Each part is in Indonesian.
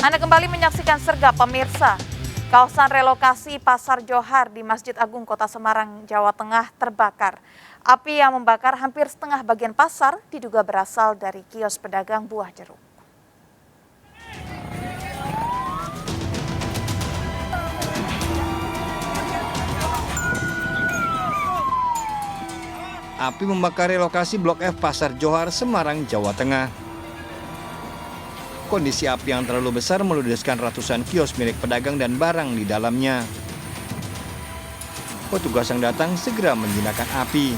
Anda kembali menyaksikan Sergap pemirsa. Kawasan relokasi Pasar Johar di Masjid Agung Kota Semarang, Jawa Tengah terbakar. Api yang membakar hampir setengah bagian pasar diduga berasal dari kios pedagang buah jeruk. Api membakar relokasi Blok F Pasar Johar, Semarang, Jawa Tengah. Kondisi api yang terlalu besar meludeskan ratusan kios milik pedagang dan barang di dalamnya. Petugas yang datang segera menjinakkan api.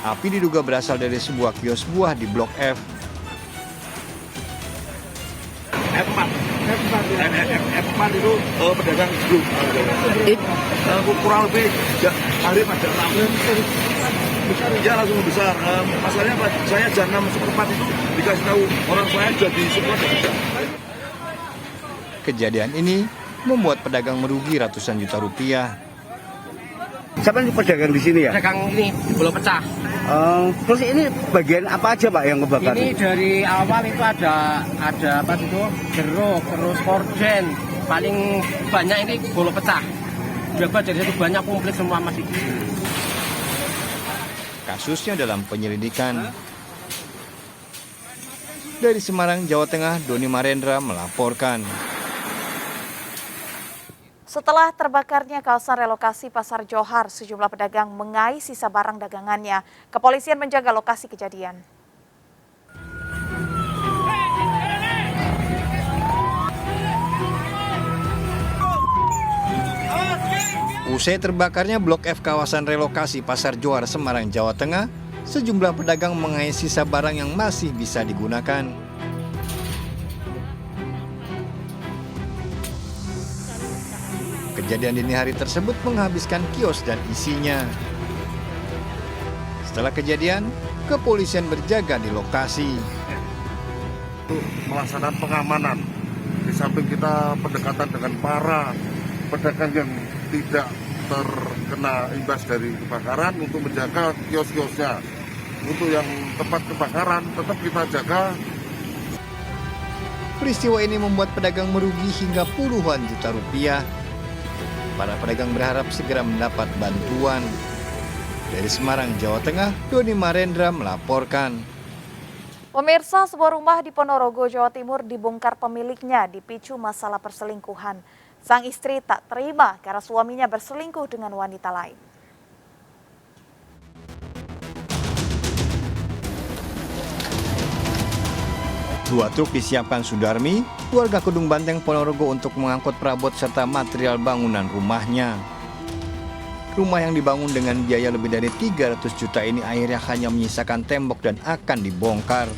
Api diduga berasal dari sebuah kios buah di Blok F. F4 itu pedagang grup. Kurang lebih hari pada 6. Ya langsung besar. Masalahnya saya jam 6:04 itu dikasih tahu orang saya jadi semua besar. Kejadian ini membuat pedagang merugi ratusan juta rupiah. Siapa yang pedagang di sini ya? Pedagang ini belum pecah. Terus ini bagian apa aja Pak yang kebakar? Ini dari awal itu ada apa itu jeruk, terus korden. Paling banyak ini belum pecah. Berapa dari itu banyak komplit semua masih. Kasusnya dalam penyelidikan. Dari Semarang, Jawa Tengah, Doni Marendra melaporkan. Setelah terbakarnya kawasan relokasi Pasar Johar, sejumlah pedagang mengais sisa barang dagangannya. Kepolisian menjaga lokasi kejadian. Usai terbakarnya Blok F kawasan relokasi Pasar Johar, Semarang, Jawa Tengah, sejumlah pedagang mengais sisa barang yang masih bisa digunakan. Kejadian dini hari tersebut menghabiskan kios dan isinya. Setelah kejadian, kepolisian berjaga di lokasi. Untuk melaksanakan pengamanan, di samping kita pendekatan dengan para pedagang yang tidak terkena imbas dari kebakaran untuk menjaga kios-kiosnya. Untuk yang tempat kebakaran tetap kita jaga. Peristiwa ini membuat pedagang merugi hingga puluhan juta rupiah. Para pedagang berharap segera mendapat bantuan. Dari Semarang, Jawa Tengah, Doni Marendra melaporkan. Pemirsa, sebuah rumah di Ponorogo, Jawa Timur dibongkar pemiliknya dipicu masalah perselingkuhan. Sang istri tak terima karena suaminya berselingkuh dengan wanita lain. Dua truk disiapkan Sudarmi, warga Kedung Banteng, Ponorogo untuk mengangkut perabot serta material bangunan rumahnya. Rumah yang dibangun dengan biaya lebih dari 300 juta ini akhirnya hanya menyisakan tembok dan akan dibongkar.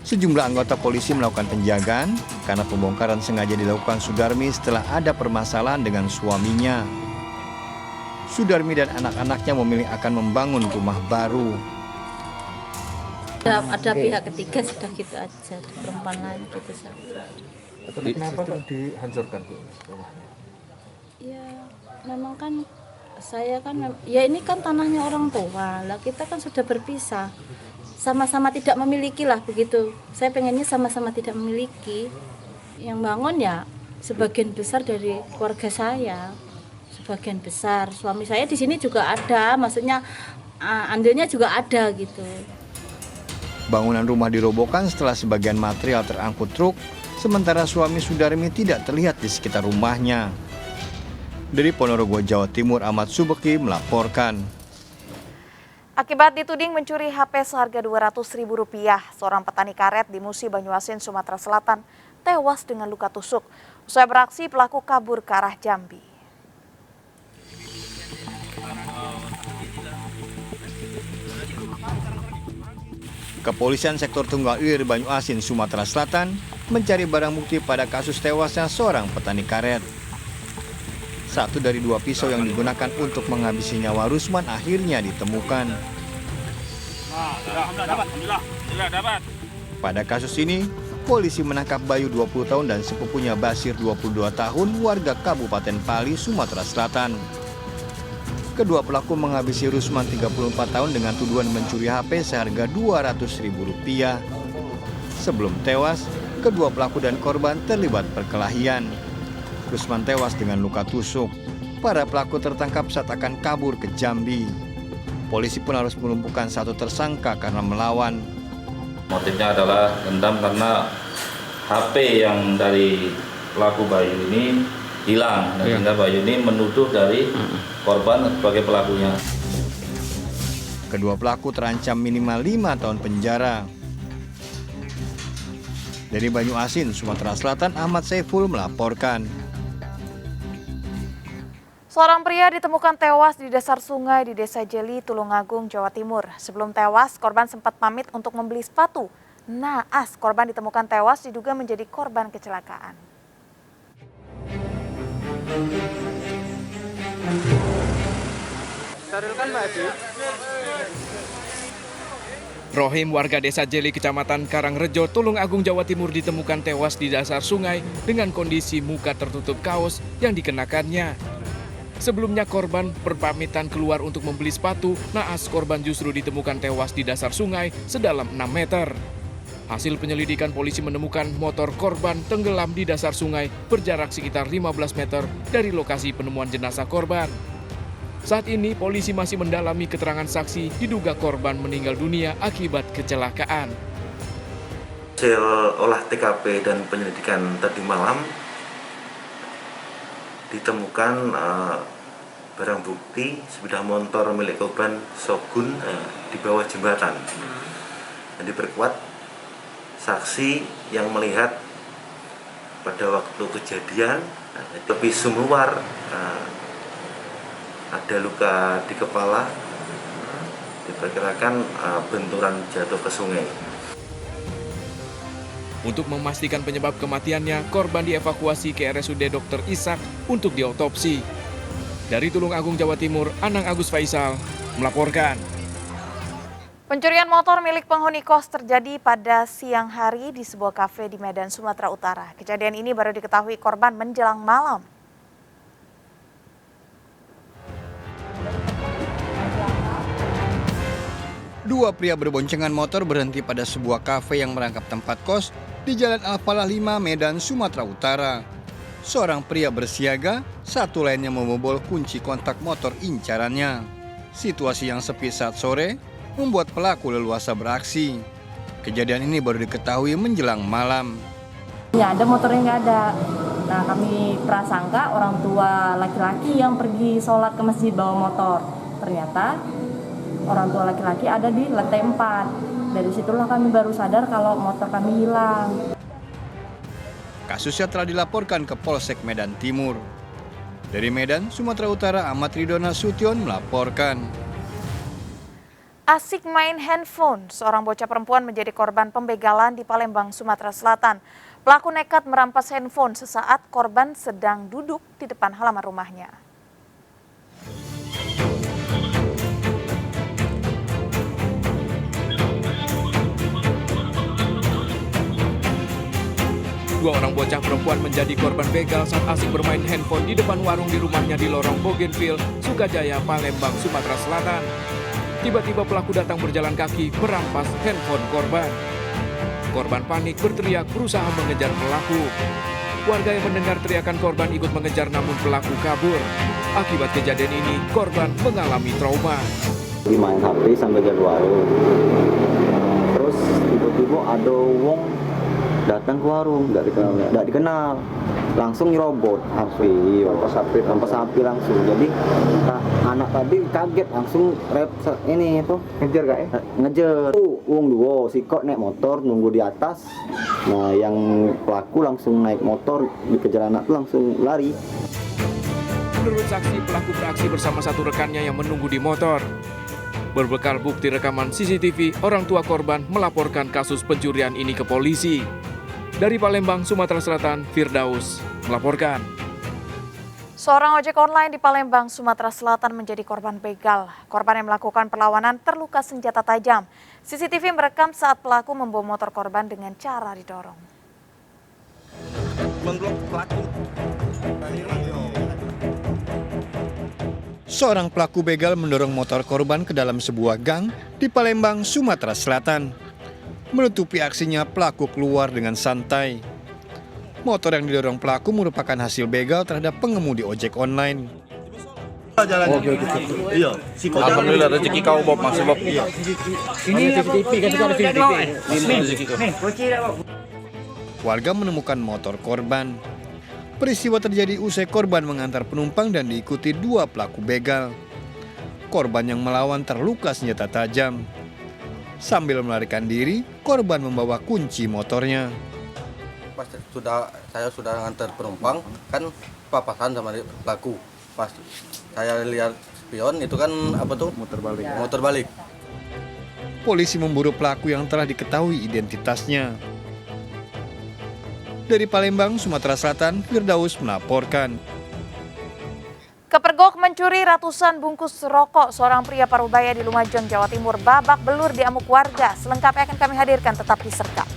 Sejumlah anggota polisi melakukan penjagaan karena pembongkaran sengaja dilakukan Sudarmi setelah ada permasalahan dengan suaminya. Sudarmi dan anak-anaknya memilih akan membangun rumah baru. Ada pihak ketiga sudah gitu aja, perempuan lain gitu saja. Kenapa kok dihancurkan Bu? Ya memang kan saya kan ya ini kan tanahnya orang tua lah, kita kan sudah berpisah, sama-sama tidak memiliki lah begitu. Saya pengennya sama-sama tidak memiliki. Yang bangun ya sebagian besar dari keluarga saya, sebagian besar suami saya di sini juga ada, maksudnya andilnya juga ada gitu. Bangunan rumah dirobohkan setelah sebagian material terangkut truk, sementara suami Sudarmi tidak terlihat di sekitar rumahnya. Dari Ponorogo, Jawa Timur, Ahmad Subeki melaporkan. Akibat dituding mencuri HP seharga Rp200.000, seorang petani karet di Musi, Banyuasin, Sumatera Selatan tewas dengan luka tusuk. Usai beraksi, pelaku kabur ke arah Jambi. Kepolisian Sektor Tunggal Ilir Banyuasin, Sumatera Selatan mencari barang bukti pada kasus tewasnya seorang petani karet. Satu dari dua pisau yang digunakan untuk menghabisi nyawa Rusman akhirnya ditemukan. Pada kasus ini, polisi menangkap Bayu 20 tahun dan sepupunya Basir 22 tahun warga Kabupaten Pali, Sumatera Selatan. kedua pelaku menghabisi Rusman 34 tahun dengan tuduhan mencuri HP seharga Rp200.000. Sebelum tewas, kedua pelaku dan korban terlibat perkelahian. Rusman tewas dengan luka tusuk. Para pelaku tertangkap saat akan kabur ke Jambi. Polisi pun harus melumpuhkan satu tersangka karena melawan. Motifnya adalah dendam karena HP yang dari pelaku Bayu ini hilang, dan sehingga Bayu ini menuduh dari korban sebagai pelakunya. Kedua pelaku terancam minimal 5 tahun penjara. Dari Banyuasin, Sumatera Selatan, Ahmad Saiful melaporkan. Seorang pria ditemukan tewas di dasar sungai di Desa Jeli, Tulungagung, Jawa Timur. Sebelum tewas, korban sempat pamit untuk membeli sepatu. Naas, korban ditemukan tewas diduga menjadi korban kecelakaan. Rohim, warga Desa Jeli, Kecamatan Karangrejo, Tulungagung, Jawa Timur ditemukan tewas di dasar sungai dengan kondisi muka tertutup kaos yang dikenakannya. Sebelumnya korban berpamitan keluar untuk membeli sepatu, naas korban justru ditemukan tewas di dasar sungai sedalam 6 meter. Hasil penyelidikan polisi menemukan motor korban tenggelam di dasar sungai berjarak sekitar 15 meter dari lokasi penemuan jenazah korban. Saat ini polisi masih mendalami keterangan saksi diduga korban meninggal dunia akibat kecelakaan. Hasil olah TKP dan penyelidikan tadi malam ditemukan barang bukti sepeda motor milik korban Shogun di bawah jembatan. Dan diperkuat saksi yang melihat pada waktu kejadian lebih sumuar, ada luka di kepala, diperkirakan benturan jatuh ke sungai. Untuk memastikan penyebab kematiannya, korban dievakuasi ke RSUD Dr. Ishak untuk diotopsi. Dari Tulungagung, Jawa Timur, Anang Agus Faisal melaporkan. Pencurian motor milik penghuni kos terjadi pada siang hari di sebuah kafe di Medan, Sumatera Utara. Kejadian ini baru diketahui korban menjelang malam. Dua pria berboncengan motor berhenti pada sebuah kafe yang merangkap tempat kos di Jalan Al-Falah 5, Medan, Sumatera Utara. Seorang pria bersiaga, satu lainnya membobol kunci kontak motor incarannya. Situasi yang sepi saat sore membuat pelaku leluasa beraksi. Kejadian ini baru diketahui menjelang malam. Ya, ada motornya nggak ada. Nah, kami prasangka orang tua laki-laki yang pergi sholat ke masjid bawa motor. Ternyata orang tua laki-laki ada di lantai 4. Dari situlah kami baru sadar kalau motor kami hilang. Kasusnya telah dilaporkan ke Polsek Medan Timur. Dari Medan, Sumatera Utara, Ahmad Ridona Sution melaporkan. Asik main handphone, seorang bocah perempuan menjadi korban pembegalan di Palembang, Sumatera Selatan. Pelaku nekat merampas handphone sesaat korban sedang duduk di depan halaman rumahnya. Dua orang bocah perempuan menjadi korban begal saat asik bermain handphone di depan warung di rumahnya di lorong Bougainville, Sukajaya, Palembang, Sumatera Selatan. Tiba-tiba pelaku datang berjalan kaki merampas handphone korban. Korban panik berteriak berusaha mengejar pelaku. Warga yang mendengar teriakan korban ikut mengejar namun pelaku kabur. Akibat kejadian ini, korban mengalami trauma. Main HP sampai ke warung. Terus tiba-tiba ada wong datang ke warung, nggak dikenal, langsung nyerobot HP, rampas HP langsung. Jadi anak tadi kaget langsung ngejar kak ya? Ngejar. Wong dua sikok naik motor nunggu di atas. Nah yang pelaku langsung naik motor dikejar anak itu langsung lari. Menurut saksi, pelaku beraksi bersama satu rekannya yang menunggu di motor. Berbekal bukti rekaman CCTV, orang tua korban melaporkan kasus pencurian ini ke polisi. Dari Palembang, Sumatera Selatan, Firdaus melaporkan. Seorang ojek online di Palembang, Sumatera Selatan menjadi korban begal. Korban yang melakukan perlawanan terluka senjata tajam. CCTV merekam saat pelaku membawa motor korban dengan cara didorong. Seorang pelaku begal mendorong motor korban ke dalam sebuah gang di Palembang, Sumatera Selatan. Menutupi aksinya, pelaku keluar dengan santai. Motor yang didorong pelaku merupakan hasil begal terhadap pengemudi ojek online. Alhamdulillah rezeki kau Bob masih Bob. Warga menemukan motor korban. Peristiwa terjadi usai korban mengantar penumpang dan diikuti 2 pelaku begal. Korban yang melawan terluka senjata tajam. Sambil melarikan diri, korban membawa kunci motornya. Pas saya sudah ngantar penumpang, kan papasan sama pelaku. Pas saya lihat spion itu kan apa tuh? Motor balik. Polisi memburu pelaku yang telah diketahui identitasnya. Dari Palembang, Sumatera Selatan, Firdaus melaporkan. Kepergok mencuri ratusan bungkus rokok seorang pria Parubaya di Lumajang, Jawa Timur babak belur diamuk warga. Selengkapnya akan kami hadirkan, tetap di Sergap.